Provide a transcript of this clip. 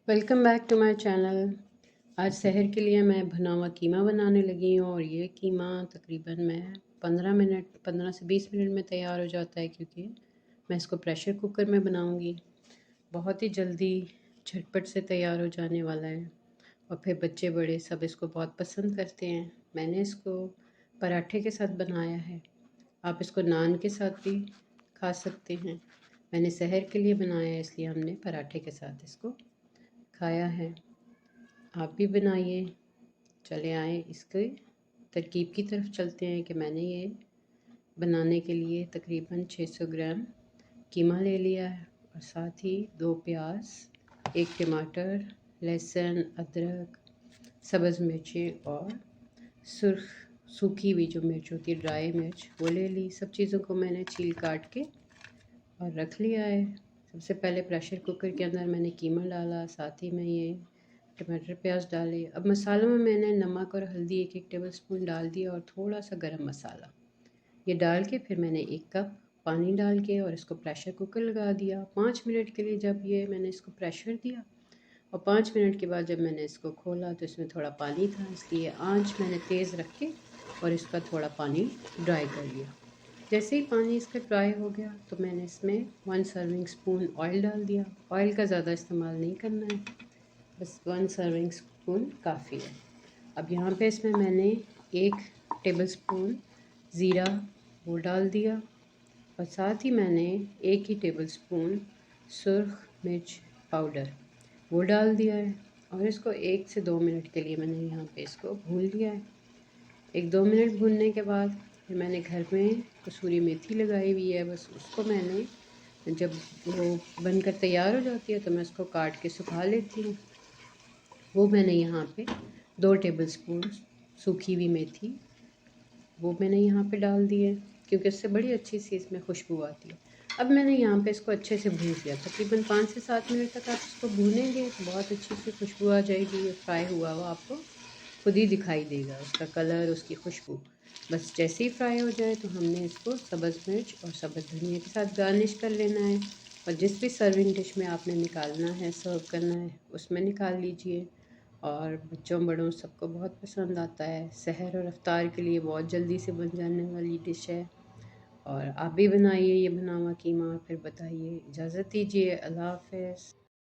Welcome back to my channel. आज सहर के लिए मैं भुना हुआ कीमा बनाने लगी हूँ और ये कीमा तकरीबन मैं 15 से 20 मिनट में तैयार हो जाता है, क्योंकि मैं इसको प्रेशर कुकर में बनाऊँगी। बहुत ही जल्दी झटपट से तैयार हो जाने वाला है और फिर बच्चे बड़े सब इसको बहुत पसंद करते हैं। मैंने इसको पराठे के साथ बनाया है, आप इसको नान के साथ भी खा सकते हैं। मैंने सहर के लिए बनाया है, इसलिए हमने पराठे के साथ इसको खाया है। आप भी बनाइए। चले आए इसके तरकीब की तरफ चलते हैं कि मैंने ये बनाने के लिए तकरीबन 600 ग्राम कीमा ले लिया है और साथ ही 2 प्याज, 1 टमाटर, लहसुन, अदरक, सब्ज़ मिर्चें और सुर्ख सूखी हुई जो मिर्च होती है, ड्राई मिर्च, वो ले ली। सब चीज़ों को मैंने छील काट के और रख लिया है। सबसे पहले प्रेशर कुकर के अंदर मैंने कीमा डाला, साथ ही में ये टमाटर प्याज डाले। अब मसालों में मैंने नमक और हल्दी 1-1 टेबलस्पून डाल दिया और थोड़ा सा गरम मसाला ये डाल के फिर मैंने 1 कप पानी डाल के और इसको प्रेशर कुकर लगा दिया 5 मिनट के लिए। जब ये मैंने इसको प्रेशर दिया और 5 मिनट के बाद जब मैंने इसको खोला तो इसमें थोड़ा पानी था, इसलिए आंच मैंने तेज़ रख के और इसका थोड़ा पानी ड्राई कर लिया। जैसे ही पानी इसका ड्राई हो गया तो मैंने इसमें 1 सर्विंग स्पून ऑयल डाल दिया। ऑयल का ज़्यादा इस्तेमाल नहीं करना है, बस 1 सर्विंग स्पून काफ़ी है। अब यहाँ पे इसमें मैंने 1 टेबलस्पून ज़ीरा वो डाल दिया और साथ ही मैंने 1 ही टेबलस्पून सुर्ख मिर्च पाउडर वो डाल दिया है और इसको 1 से 2 मिनट के लिए मैंने यहाँ पे इसको भून लिया है। 1-2 मिनट भूनने के बाद फिर मैंने घर में कसूरी मेथी लगाई हुई है, बस उसको मैंने जब वो बनकर तैयार हो जाती है तो मैं उसको काट के सुखा लेती हूँ। वो मैंने यहाँ पे 2 टेबलस्पून सूखी हुई मेथी वो मैंने यहाँ पे डाल दी है, क्योंकि उससे बड़ी अच्छी सी इसमें खुशबू आती है। अब मैंने यहाँ पे इसको अच्छे से भून लिया, तकरीबन 5 से 7 मिनट तक आप इसको भूनेंगे तो बहुत अच्छी सी खुशबू आ जाएगी। ये फ्राई हुआ हुआ आपको खुद ही दिखाई देगा, उसका कलर, उसकी खुशबू। बस जैसे ही फ्राई हो जाए तो हमने इसको सब्ज़ मिर्च और सब्ज़ धनिया के साथ गार्निश कर लेना है और जिस भी सर्विंग डिश में आपने निकालना है, सर्व करना है, उसमें निकाल लीजिए। और बच्चों बड़ों सबको बहुत पसंद आता है। सहर और इफ्तार के लिए बहुत जल्दी से बन जाने वाली डिश है और आप भी बनाइए ये बना हुआ कीमा, फिर बताइए। इजाज़त दीजिए, अल्लाह हाफ़िज़।